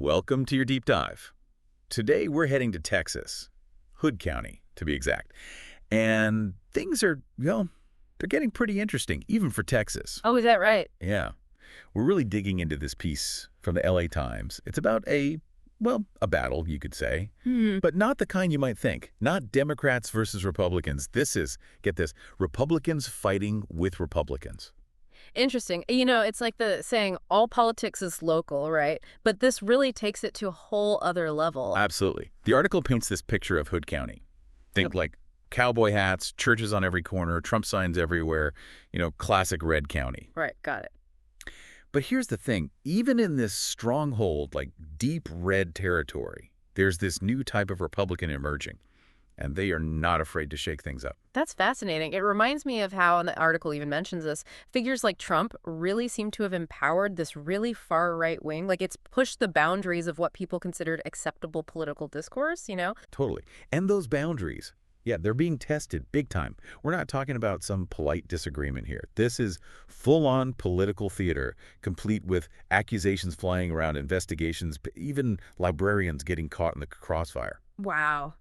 Welcome to your deep dive. Today we're heading to Texas, Hood County to be exact. And things are, they're getting pretty interesting, even for Texas. Oh, is that right? Yeah. We're really digging into this piece from the LA Times. It's about a battle, you could say, but not the kind you might think. Not Democrats versus Republicans. This is, get this, Republicans fighting with Republicans. Interesting. It's like the saying, all politics is local, right? But this really takes it to a whole other level. Absolutely. The article paints this picture of Hood County. Think like cowboy hats, churches on every corner, Trump signs everywhere, classic red county. Right, got it. But here's the thing. Even in this stronghold, like deep red territory, there's this new type of Republican emerging. And they are not afraid to shake things up. That's fascinating. It reminds me of how, and the article even mentions this, figures like Trump really seem to have empowered this really far right wing. Like it's pushed the boundaries of what people considered acceptable political discourse, Totally. And those boundaries, they're being tested big time. We're not talking about some polite disagreement here. This is full-on political theater, complete with accusations flying around, investigations, even librarians getting caught in the crossfire. Wow.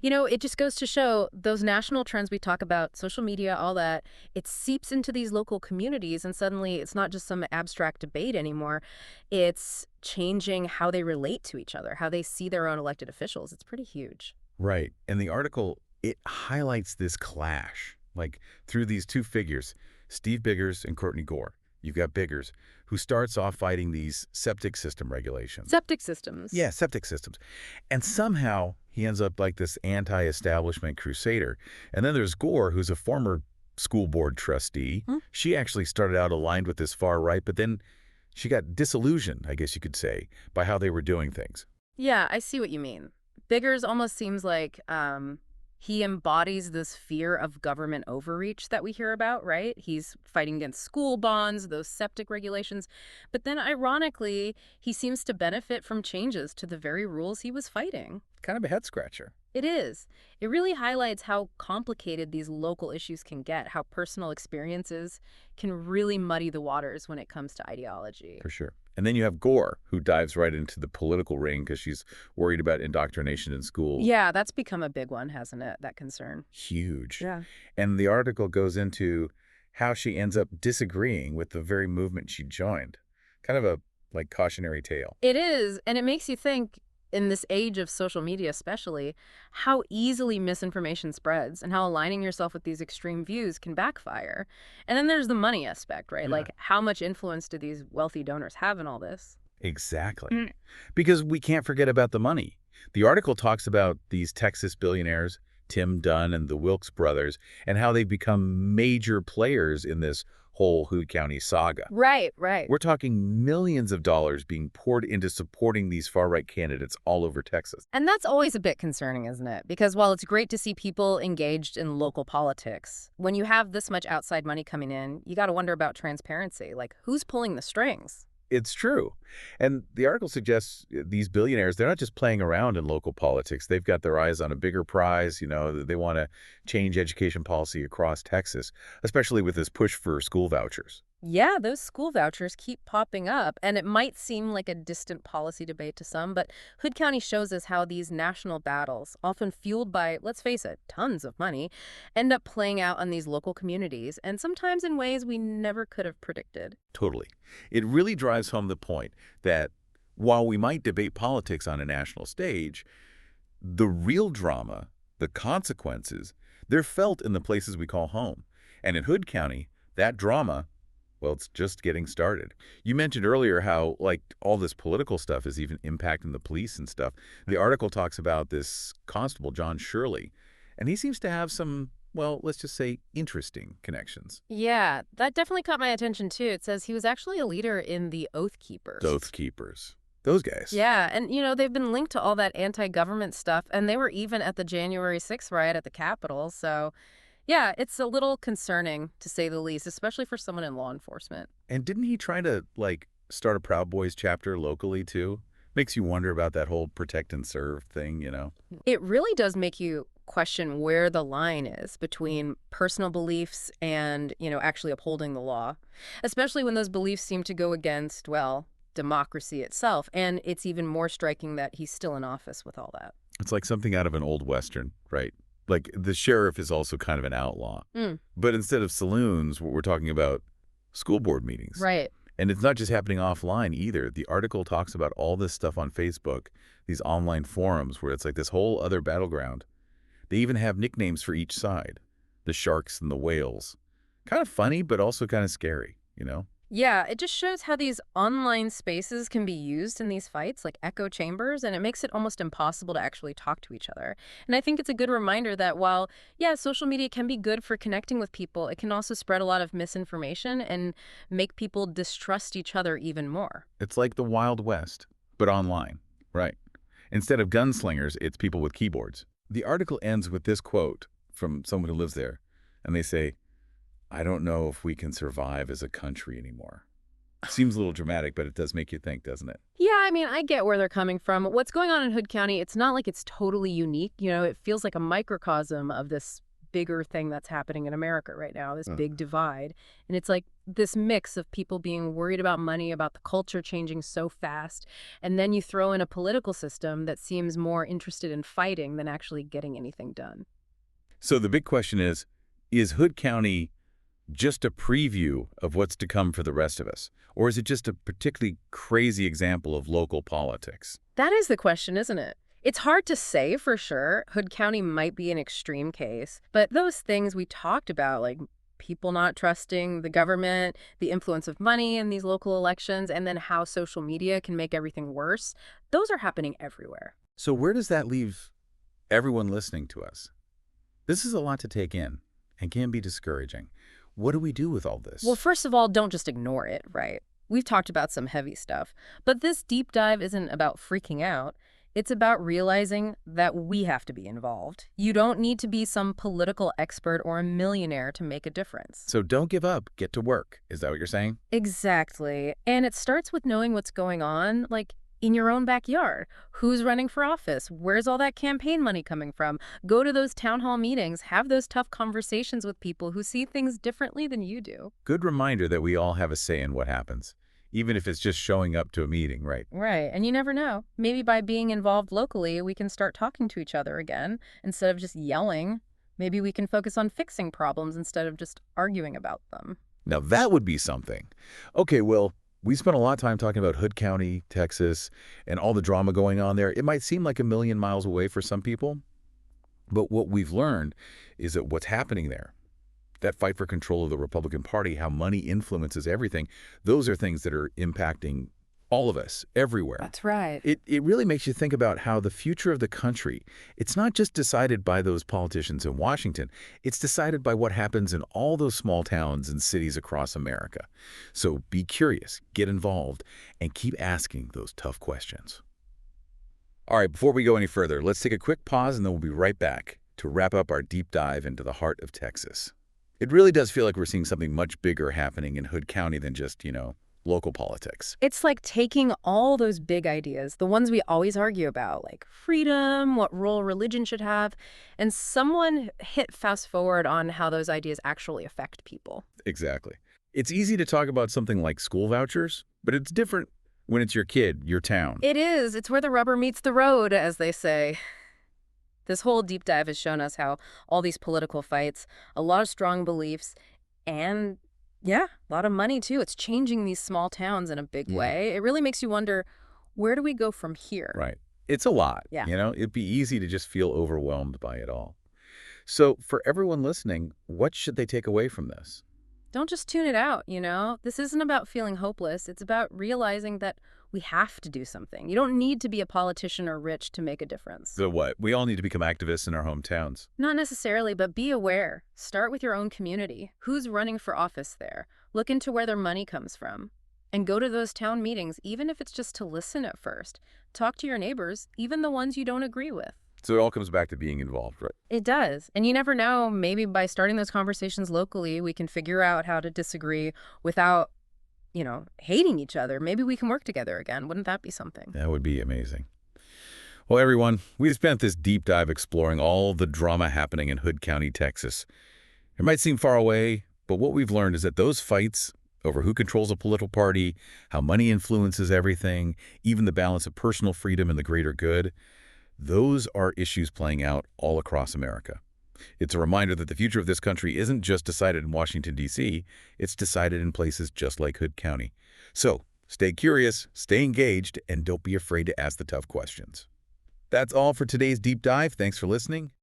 It just goes to show those national trends we talk about, social media, all that, it seeps into these local communities and suddenly it's not just some abstract debate anymore. It's changing how they relate to each other, how they see their own elected officials. It's pretty huge. Right. And the article, it highlights this clash, like through these two figures, Steve Biggers and Courtney Gore. You've got Biggers, who starts off fighting these septic system regulations. Septic systems. Yeah, septic systems. And somehow he ends up like this anti-establishment crusader. And then there's Gore, who's a former school board trustee. She actually started out aligned with this far right, but then she got disillusioned, I guess you could say, by how they were doing things. Yeah, I see what you mean. Biggers almost seems like he embodies this fear of government overreach that we hear about, right? He's fighting against school bonds, those septic regulations. But then, ironically, he seems to benefit from changes to the very rules he was fighting. Kind of a head-scratcher. It is. It really highlights how complicated these local issues can get, how personal experiences can really muddy the waters when it comes to ideology. For sure. And then you have Gore, who dives right into the political ring because she's worried about indoctrination in school. Yeah, that's become a big one, hasn't it, that concern? Huge. Yeah. And the article goes into how she ends up disagreeing with the very movement she joined. Kind of a, cautionary tale. It is, and it makes you think, in this age of social media especially, how easily misinformation spreads and how aligning yourself with these extreme views can backfire. And then there's the money aspect, right? Yeah. Like, how much influence do these wealthy donors have in all this? Exactly. Because we can't forget about the money. The article talks about these Texas billionaires, Tim Dunn and the Wilkes brothers, and how they've become major players in this whole Hood County saga. Right. We're talking millions of dollars being poured into supporting these far-right candidates all over Texas. And that's always a bit concerning, isn't it? Because while it's great to see people engaged in local politics, when you have this much outside money coming in, you got to wonder about transparency. Like, who's pulling the strings? It's true. And the article suggests these billionaires, they're not just playing around in local politics. They've got their eyes on a bigger prize. They want to change education policy across Texas, especially with this push for school vouchers. Yeah, those school vouchers keep popping up, and it might seem like a distant policy debate to some, but Hood County shows us how these national battles, often fueled by, let's face it, tons of money, end up playing out on these local communities, and sometimes in ways we never could have predicted. Totally. It really drives home the point that while we might debate politics on a national stage, the real drama, the consequences, they're felt in the places we call home. And in Hood County, that drama, well, it's just getting started. You mentioned earlier how, all this political stuff is even impacting the police and stuff. The article talks about this constable, John Shirley, and he seems to have some, let's just say, interesting connections. Yeah, that definitely caught my attention, too. It says he was actually a leader in the Oath Keepers. Oath Keepers. Those guys. Yeah, and, they've been linked to all that anti-government stuff, and they were even at the January 6th riot at the Capitol, so... yeah, it's a little concerning, to say the least, especially for someone in law enforcement. And didn't he try to, start a Proud Boys chapter locally, too? Makes you wonder about that whole protect and serve thing, It really does make you question where the line is between personal beliefs and, actually upholding the law, especially when those beliefs seem to go against, democracy itself. And it's even more striking that he's still in office with all that. It's like something out of an old Western, right? Like the sheriff is also kind of an outlaw. But instead of saloons, we're talking about school board meetings. Right. And it's not just happening offline either. The article talks about all this stuff on Facebook, these online forums where it's like this whole other battleground. They even have nicknames for each side, the sharks and the whales. Kind of funny, but also kind of scary, you know? Yeah, it just shows how these online spaces can be used in these fights, like echo chambers, and it makes it almost impossible to actually talk to each other. And I think it's a good reminder that while, yeah, social media can be good for connecting with people, it can also spread a lot of misinformation and make people distrust each other even more. It's like the Wild West, but online, right? Instead of gunslingers, it's people with keyboards. The article ends with this quote from someone who lives there, and they say, "I don't know if we can survive as a country anymore." Seems a little dramatic, but it does make you think, doesn't it? Yeah, I mean, I get where they're coming from. What's going on in Hood County, it's not like it's totally unique. You know, it feels like a microcosm of this bigger thing that's happening in America right now, this big divide. And it's like this mix of people being worried about money, about the culture changing so fast. And then you throw in a political system that seems more interested in fighting than actually getting anything done. So the big question is Hood County just a preview of what's to come for the rest of us? Or is it just a particularly crazy example of local politics? That is the question, isn't it? It's hard to say for sure. Hood County might be an extreme case, but those things we talked about, like people not trusting the government, the influence of money in these local elections, and then how social media can make everything worse, those are happening everywhere. So where does that leave everyone listening to us? This is a lot to take in and can be discouraging. What do we do with all this? Well, first of all, don't just ignore it, right? We've talked about some heavy stuff, but this deep dive isn't about freaking out. It's about realizing that we have to be involved. You don't need to be some political expert or a millionaire to make a difference. So don't give up. Get to work. Is that what you're saying? Exactly. And it starts with knowing what's going on, like in your own backyard. Who's running for office? Where's all that campaign money coming from? Go to those town hall meetings. Have those tough conversations with people who see things differently than you do. Good reminder that we all have a say in what happens, even if it's just showing up to a meeting, right? Right. And you never know. Maybe by being involved locally, we can start talking to each other again instead of just yelling. Maybe we can focus on fixing problems instead of just arguing about them. Now that would be something. Okay, well, we spent a lot of time talking about Hood County, Texas, and all the drama going on there. It might seem like a million miles away for some people, but what we've learned is that what's happening there, that fight for control of the Republican Party, how money influences everything, those are things that are impacting all of us everywhere. That's right. It really makes you think about how the future of the country, it's not just decided by those politicians in Washington. It's decided by what happens in all those small towns and cities across America. So be curious, get involved, and keep asking those tough questions. All right, before we go any further, let's take a quick pause and then we'll be right back to wrap up our deep dive into the heart of Texas. It really does feel like we're seeing something much bigger happening in Hood County than just, local politics. It's like taking all those big ideas, the ones we always argue about, like freedom, what role religion should have, and someone hit fast forward on how those ideas actually affect people. Exactly. It's easy to talk about something like school vouchers, but it's different when it's your kid, your town. It is. It's where the rubber meets the road, as they say. This whole deep dive has shown us how all these political fights, a lot of strong beliefs, and yeah, a lot of money too. It's changing these small towns in a big way. It really makes you wonder, where do we go from here? Right. It's a lot. Yeah. It'd be easy to just feel overwhelmed by it all. So for everyone listening, what should they take away from this? Don't just tune it out, This isn't about feeling hopeless. It's about realizing that we have to do something. You don't need to be a politician or rich to make a difference. So what? We all need to become activists in our hometowns. Not necessarily, but be aware. Start with your own community. Who's running for office there? Look into where their money comes from. And go to those town meetings, even if it's just to listen at first. Talk to your neighbors, even the ones you don't agree with. So it all comes back to being involved, right? It does. And you never know, maybe by starting those conversations locally, we can figure out how to disagree without hating each other. Maybe we can work together again. Wouldn't that be something? That would be amazing. Well, everyone, we spent this deep dive exploring all the drama happening in Hood County, Texas. It might seem far away, but what we've learned is that those fights over who controls a political party, how money influences everything, even the balance of personal freedom and the greater good. Those are issues playing out all across America. It's a reminder that the future of this country isn't just decided in Washington, D.C., it's decided in places just like Hood County. So, stay curious, stay engaged, and don't be afraid to ask the tough questions. That's all for today's deep dive. Thanks for listening.